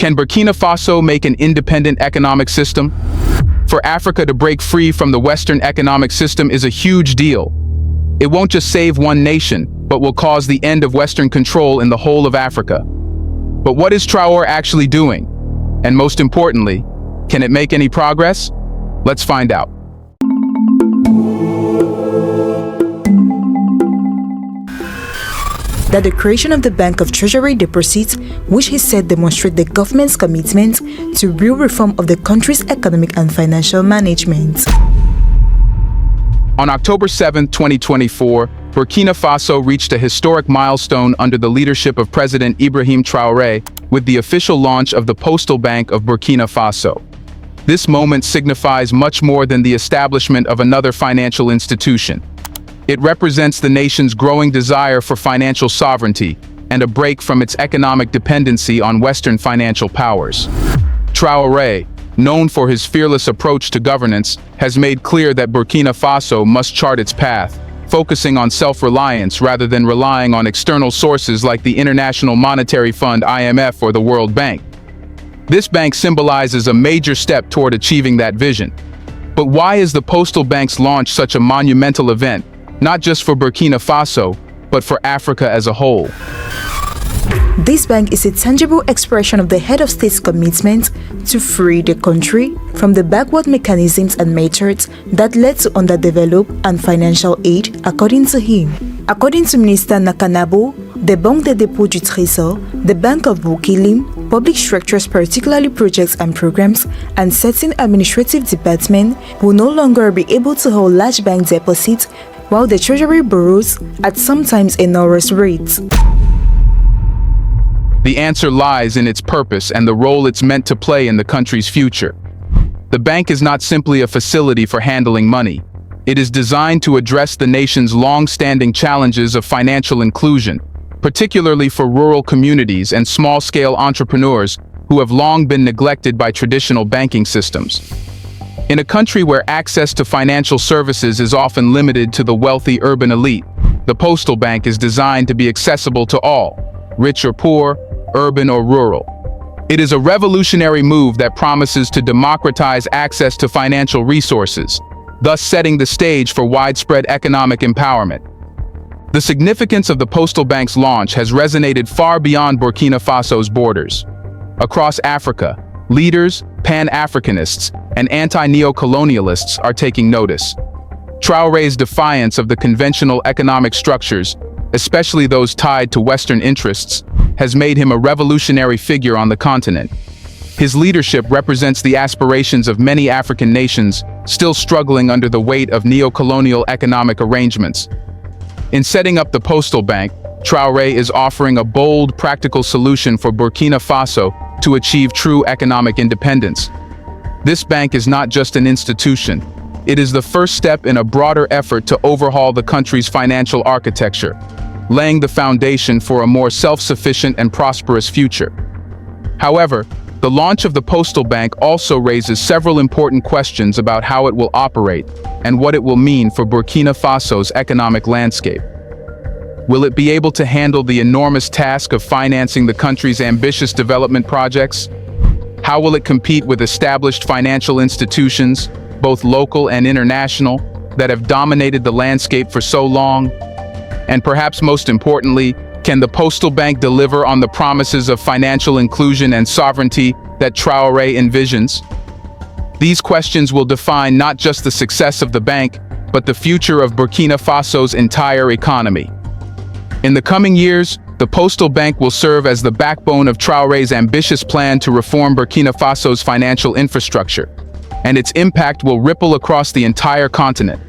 Can Burkina Faso make an independent economic system? For Africa to break free from the Western economic system is a huge deal. It won't just save one nation, but will cause the end of Western control in the whole of Africa. But what is Traore actually doing? And most importantly, can it make any progress? Let's find out. That the creation of the Bank of Treasury Deposits, which he said demonstrate the government's commitment to real reform of the country's economic and financial management. On October 7, 2024, Burkina Faso reached a historic milestone under the leadership of President Ibrahim Traore with the official launch of the Postal Bank of Burkina Faso. This moment signifies much more than the establishment of another financial institution. It represents the nation's growing desire for financial sovereignty and a break from its economic dependency on Western financial powers. Traore, known for his fearless approach to governance, has made clear that Burkina Faso must chart its path, focusing on self-reliance rather than relying on external sources like the International Monetary Fund (IMF) or the World Bank. This bank symbolizes a major step toward achieving that vision. But why is the Postal Bank's launch such a monumental event, not just for Burkina Faso, but for Africa as a whole? This bank is a tangible expression of the head of state's commitment to free the country from the backward mechanisms and methods that led to underdeveloped and financial aid, according to him. According to Minister Nakanabo, the Banque des Dépôts du Trésor, the Bank of Bokilim, public structures, particularly projects and programs, and certain administrative departments will no longer be able to hold large bank deposits while the Treasury borrows at sometimes enormous rates. The answer lies in its purpose and the role it's meant to play in the country's future. The bank is not simply a facility for handling money. It is designed to address the nation's long-standing challenges of financial inclusion, particularly for rural communities and small-scale entrepreneurs who have long been neglected by traditional banking systems. In a country where access to financial services is often limited to the wealthy urban elite, the Postal Bank is designed to be accessible to all, rich or poor, urban or rural. It is a revolutionary move that promises to democratize access to financial resources, thus setting the stage for widespread economic empowerment. The significance of the Postal Bank's launch has resonated far beyond Burkina Faso's borders. Across Africa, leaders, Pan-Africanists, and anti-neocolonialists are taking notice. Traore's defiance of the conventional economic structures, especially those tied to Western interests, has made him a revolutionary figure on the continent. His leadership represents the aspirations of many African nations still struggling under the weight of neocolonial economic arrangements. In setting up the Postal Bank, Traore is offering a bold, practical solution for Burkina Faso to achieve true economic independence. This bank is not just an institution. It is the first step in a broader effort to overhaul the country's financial architecture, laying the foundation for a more self-sufficient and prosperous future. However, the launch of the Postal Bank also raises several important questions about how it will operate and what it will mean for Burkina Faso's economic landscape. Will it be able to handle the enormous task of financing the country's ambitious development projects? How will it compete with established financial institutions, both local and international, that have dominated the landscape for so long? And perhaps most importantly, can the Postal Bank deliver on the promises of financial inclusion and sovereignty that Traore envisions? These questions will define not just the success of the bank, but the future of Burkina Faso's entire economy. In the coming years, the Postal Bank will serve as the backbone of Traore's ambitious plan to reform Burkina Faso's financial infrastructure, and its impact will ripple across the entire continent.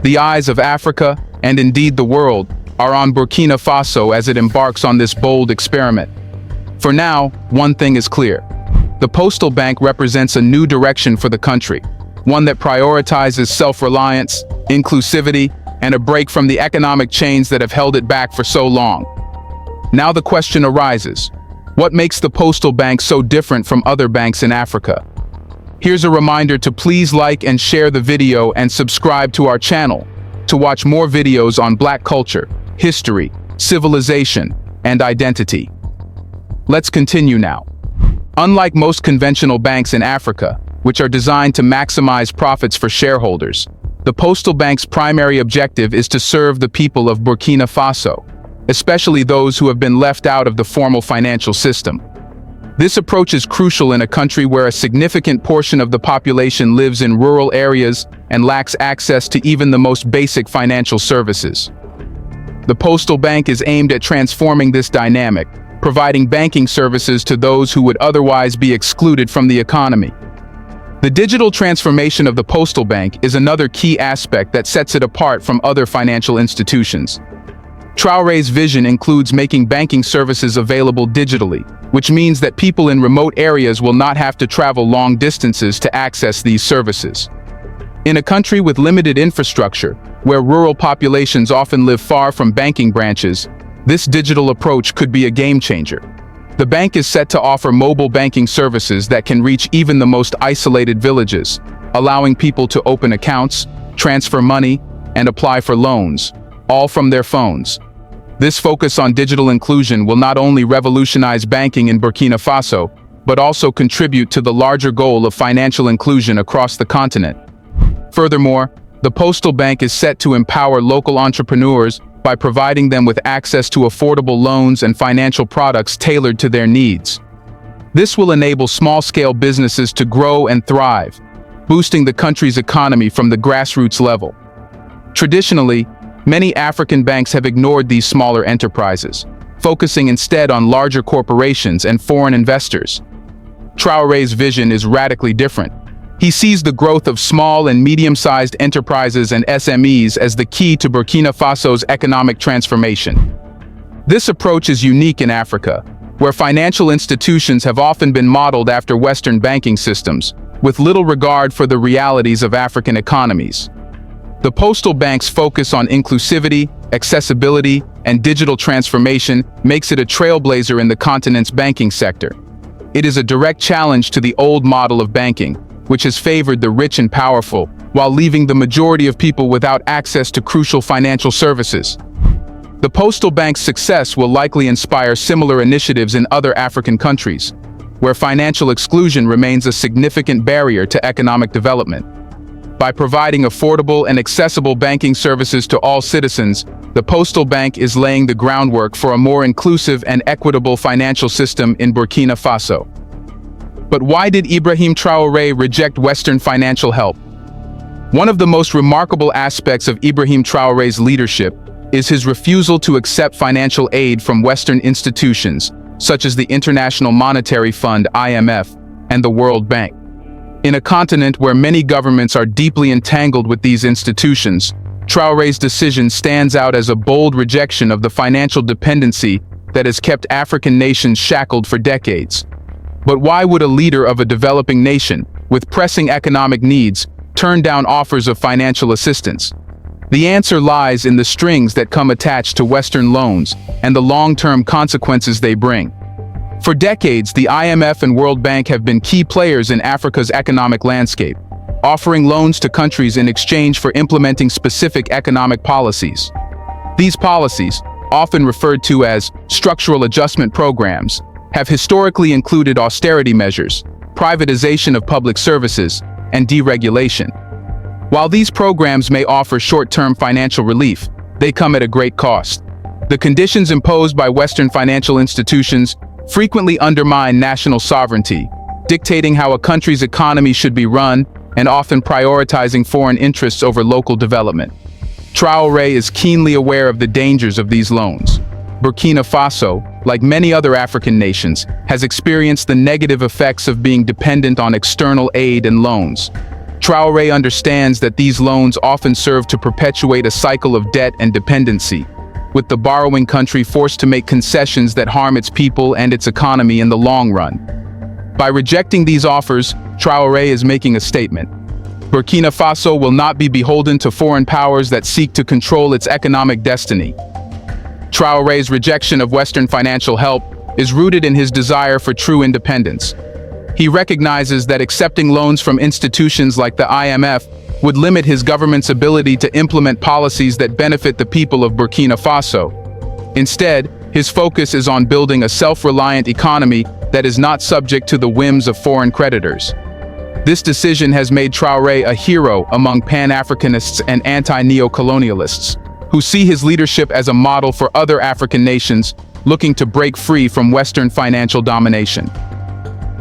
The eyes of Africa, and indeed the world, are on Burkina Faso as it embarks on this bold experiment. For now, one thing is clear. The Postal Bank represents a new direction for the country, one that prioritizes self-reliance, inclusivity, and a break from the economic chains that have held it back for so long. Now the question arises, what makes the Postal Bank so different from other banks in Africa? Here's a reminder to please like and share the video and subscribe to our channel to watch more videos on Black culture, history, civilization, and identity. Let's continue now. Unlike most conventional banks in Africa, which are designed to maximize profits for shareholders, the postal bank's primary objective is to serve the people of Burkina Faso, especially those who have been left out of the formal financial system. This approach is crucial in a country where a significant portion of the population lives in rural areas and lacks access to even the most basic financial services. The postal bank is aimed at transforming this dynamic, providing banking services to those who would otherwise be excluded from the economy. The digital transformation of the postal bank is another key aspect that sets it apart from other financial institutions. Traore's vision includes making banking services available digitally, which means that people in remote areas will not have to travel long distances to access these services. In a country with limited infrastructure, where rural populations often live far from banking branches, this digital approach could be a game changer. The bank is set to offer mobile banking services that can reach even the most isolated villages, allowing people to open accounts, transfer money, and apply for loans, all from their phones. This focus on digital inclusion will not only revolutionize banking in Burkina Faso, but also contribute to the larger goal of financial inclusion across the continent. Furthermore, the postal bank is set to empower local entrepreneurs by providing them with access to affordable loans and financial products tailored to their needs. This will enable small-scale businesses to grow and thrive, boosting the country's economy from the grassroots level. Traditionally, many African banks have ignored these smaller enterprises, focusing instead on larger corporations and foreign investors. Traore's vision is radically different. He sees the growth of small and medium-sized enterprises and SMEs as the key to Burkina Faso's economic transformation. This approach is unique in Africa, where financial institutions have often been modeled after Western banking systems, with little regard for the realities of African economies. The postal bank's focus on inclusivity, accessibility, and digital transformation makes it a trailblazer in the continent's banking sector. It is a direct challenge to the old model of banking, which has favored the rich and powerful, while leaving the majority of people without access to crucial financial services. The postal bank's success will likely inspire similar initiatives in other African countries, where financial exclusion remains a significant barrier to economic development. By providing affordable and accessible banking services to all citizens, the postal bank is laying the groundwork for a more inclusive and equitable financial system in Burkina Faso. But why did Ibrahim Traore reject Western financial help? One of the most remarkable aspects of Ibrahim Traore's leadership is his refusal to accept financial aid from Western institutions, such as the International Monetary Fund (IMF) and the World Bank. In a continent where many governments are deeply entangled with these institutions, Traore's decision stands out as a bold rejection of the financial dependency that has kept African nations shackled for decades. But why would a leader of a developing nation, with pressing economic needs, turn down offers of financial assistance? The answer lies in the strings that come attached to Western loans and the long-term consequences they bring. For decades, the IMF and World Bank have been key players in Africa's economic landscape, offering loans to countries in exchange for implementing specific economic policies. These policies, often referred to as structural adjustment programs, have historically included austerity measures, privatization of public services, and deregulation. While these programs may offer short-term financial relief, they come at a great cost. The conditions imposed by Western financial institutions frequently undermine national sovereignty, dictating how a country's economy should be run and often prioritizing foreign interests over local development. Traore is keenly aware of the dangers of these loans. Burkina Faso, like many other African nations, has experienced the negative effects of being dependent on external aid and loans. Traore understands that these loans often serve to perpetuate a cycle of debt and dependency, with the borrowing country forced to make concessions that harm its people and its economy in the long run. By rejecting these offers, Traore is making a statement. Burkina Faso will not be beholden to foreign powers that seek to control its economic destiny. Traore's rejection of Western financial help is rooted in his desire for true independence. He recognizes that accepting loans from institutions like the IMF would limit his government's ability to implement policies that benefit the people of Burkina Faso. Instead, his focus is on building a self-reliant economy that is not subject to the whims of foreign creditors. This decision has made Traore a hero among Pan-Africanists and anti-neocolonialists, who see his leadership as a model for other African nations looking to break free from Western financial domination.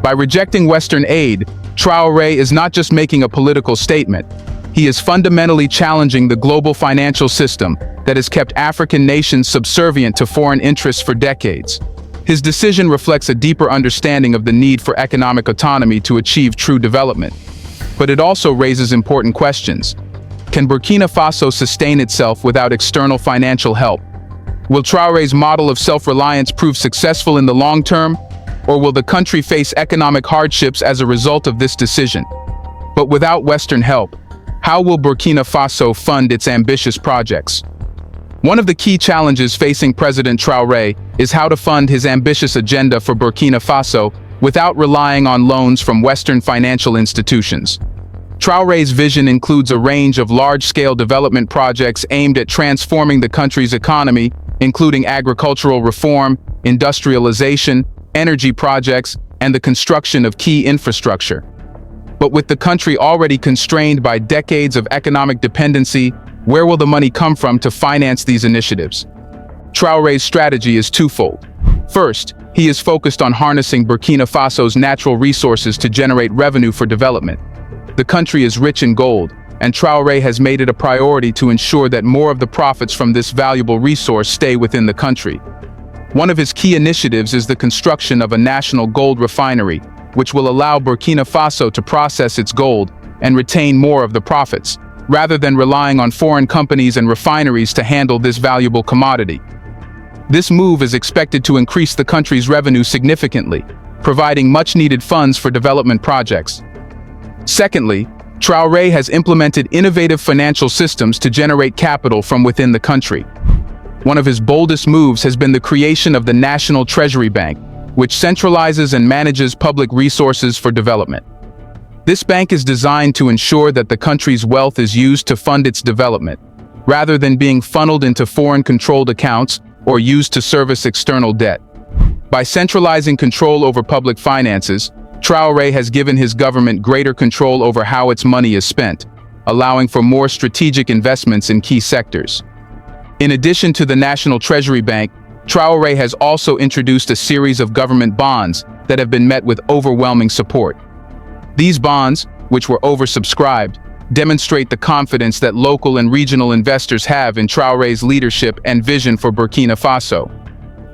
By rejecting Western aid, Traore is not just making a political statement, he is fundamentally challenging the global financial system that has kept African nations subservient to foreign interests for decades. His decision reflects a deeper understanding of the need for economic autonomy to achieve true development. But it also raises important questions. Can Burkina Faso sustain itself without external financial help? Will Traore's model of self-reliance prove successful in the long term, or will the country face economic hardships as a result of this decision? But without Western help, how will Burkina Faso fund its ambitious projects? One of the key challenges facing President Traore is how to fund his ambitious agenda for Burkina Faso without relying on loans from Western financial institutions. Traore's vision includes a range of large-scale development projects aimed at transforming the country's economy, including agricultural reform, industrialization, energy projects, and the construction of key infrastructure. But with the country already constrained by decades of economic dependency, where will the money come from to finance these initiatives? Traore's strategy is twofold. First, he is focused on harnessing Burkina Faso's natural resources to generate revenue for development. The country is rich in gold, and Traore has made it a priority to ensure that more of the profits from this valuable resource stay within the country. One of his key initiatives is the construction of a national gold refinery, which will allow Burkina Faso to process its gold and retain more of the profits, rather than relying on foreign companies and refineries to handle this valuable commodity. This move is expected to increase the country's revenue significantly, providing much-needed funds for development projects. Secondly, Traore has implemented innovative financial systems to generate capital from within the country. One of his boldest moves has been the creation of the National Treasury Bank, which centralizes and manages public resources for development. This bank is designed to ensure that the country's wealth is used to fund its development, rather than being funneled into foreign-controlled accounts or used to service external debt. By centralizing control over public finances, Traore has given his government greater control over how its money is spent, allowing for more strategic investments in key sectors. In addition to the National Treasury Bank, Traore has also introduced a series of government bonds that have been met with overwhelming support. These bonds, which were oversubscribed, demonstrate the confidence that local and regional investors have in Traore's leadership and vision for Burkina Faso.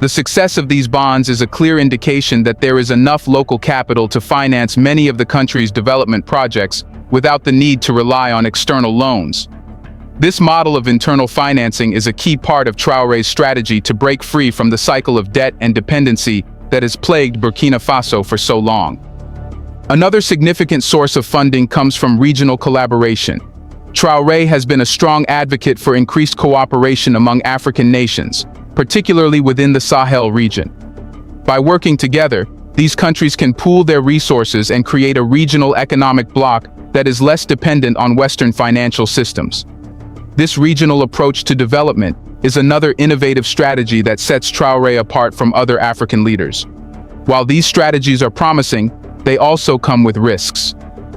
The success of these bonds is a clear indication that there is enough local capital to finance many of the country's development projects without the need to rely on external loans. This model of internal financing is a key part of Traore's strategy to break free from the cycle of debt and dependency that has plagued Burkina Faso for so long. Another significant source of funding comes from regional collaboration. Traore has been a strong advocate for increased cooperation among African nations, particularly within the Sahel region. By working together, these countries can pool their resources and create a regional economic bloc that is less dependent on Western financial systems. This regional approach to development is another innovative strategy that sets Traore apart from other African leaders. While these strategies are promising, they also come with risks.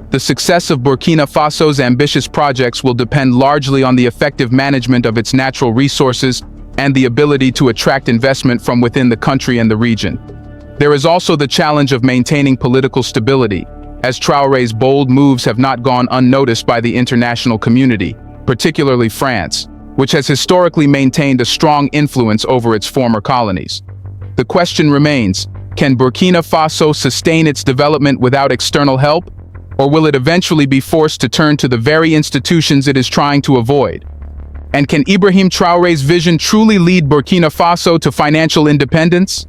The success of Burkina Faso's ambitious projects will depend largely on the effective management of its natural resources and the ability to attract investment from within the country and the region. There is also the challenge of maintaining political stability, as Traore's bold moves have not gone unnoticed by the international community, particularly France, which has historically maintained a strong influence over its former colonies. The question remains, can Burkina Faso sustain its development without external help, or will it eventually be forced to turn to the very institutions it is trying to avoid? And can Ibrahim Traore's vision truly lead Burkina Faso to financial independence?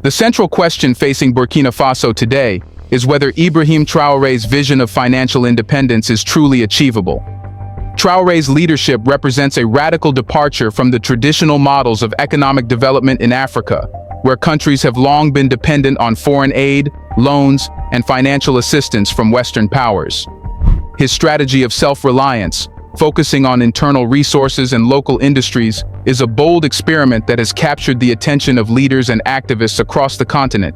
The central question facing Burkina Faso today is whether Ibrahim Traore's vision of financial independence is truly achievable. Traore's leadership represents a radical departure from the traditional models of economic development in Africa, where countries have long been dependent on foreign aid, loans, and financial assistance from Western powers. His strategy of self-reliance, focusing on internal resources and local industries, is a bold experiment that has captured the attention of leaders and activists across the continent.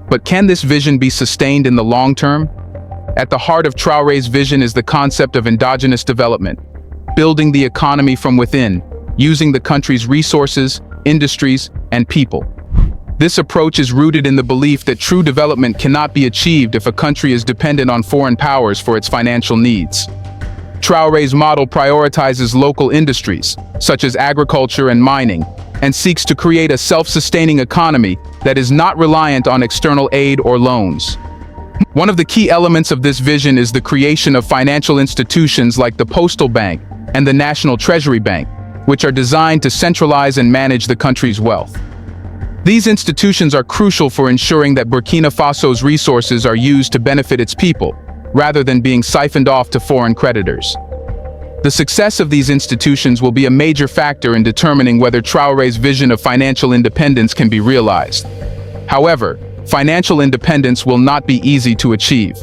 But can this vision be sustained in the long term? At the heart of Traore's vision is the concept of endogenous development, building the economy from within, using the country's resources, industries, and people. This approach is rooted in the belief that true development cannot be achieved if a country is dependent on foreign powers for its financial needs. Traore's model prioritizes local industries, such as agriculture and mining, and seeks to create a self-sustaining economy that is not reliant on external aid or loans. One of the key elements of this vision is the creation of financial institutions like the Postal Bank and the National Treasury Bank, which are designed to centralize and manage the country's wealth. These institutions are crucial for ensuring that Burkina Faso's resources are used to benefit its people, rather than being siphoned off to foreign creditors. The success of these institutions will be a major factor in determining whether Traore's vision of financial independence can be realized. However, financial independence will not be easy to achieve.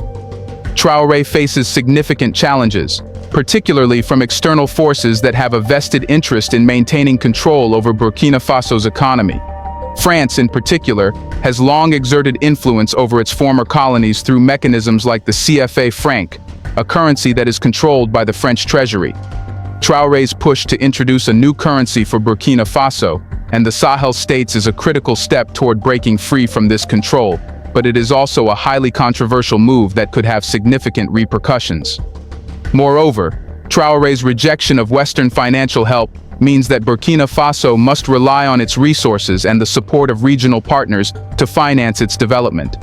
Traore faces significant challenges, particularly from external forces that have a vested interest in maintaining control over Burkina Faso's economy. France, in particular, has long exerted influence over its former colonies through mechanisms like the CFA franc, a currency that is controlled by the French treasury. Traore's push to introduce a new currency for Burkina Faso and the Sahel states is a critical step toward breaking free from this control, but it is also a highly controversial move that could have significant repercussions. Moreover, Traore's rejection of Western financial help means that Burkina Faso must rely on its resources and the support of regional partners to finance its development.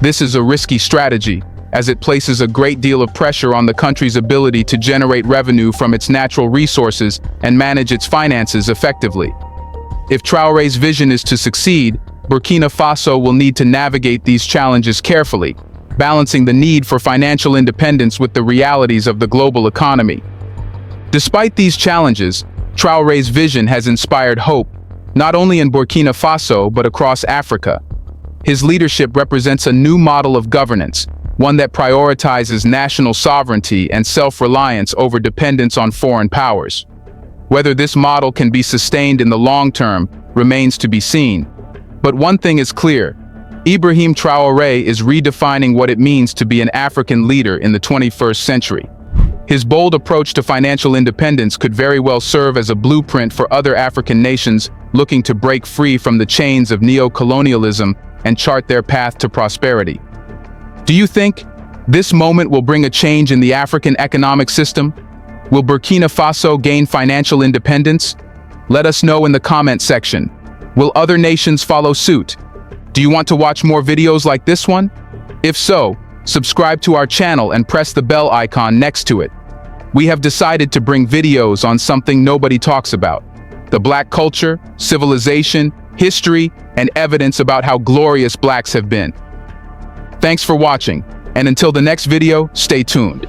This is a risky strategy, as it places a great deal of pressure on the country's ability to generate revenue from its natural resources and manage its finances effectively. If Traore's vision is to succeed, Burkina Faso will need to navigate these challenges carefully, balancing the need for financial independence with the realities of the global economy. Despite these challenges, Traore's vision has inspired hope, not only in Burkina Faso but across Africa. His leadership represents a new model of governance, one that prioritizes national sovereignty and self-reliance over dependence on foreign powers. Whether this model can be sustained in the long term remains to be seen. But one thing is clear: Ibrahim Traore is redefining what it means to be an African leader in the 21st century. His bold approach to financial independence could very well serve as a blueprint for other African nations looking to break free from the chains of neo-colonialism and chart their path to prosperity. Do you think this moment will bring a change in the African economic system? Will Burkina Faso gain financial independence? Let us know in the comment section. Will other nations follow suit? Do you want to watch more videos like this one? If so, subscribe to our channel and press the bell icon next to it. We have decided to bring videos on something nobody talks about: the Black culture, civilization, history, and evidence about how glorious Blacks have been. Thanks for watching, and until the next video, stay tuned.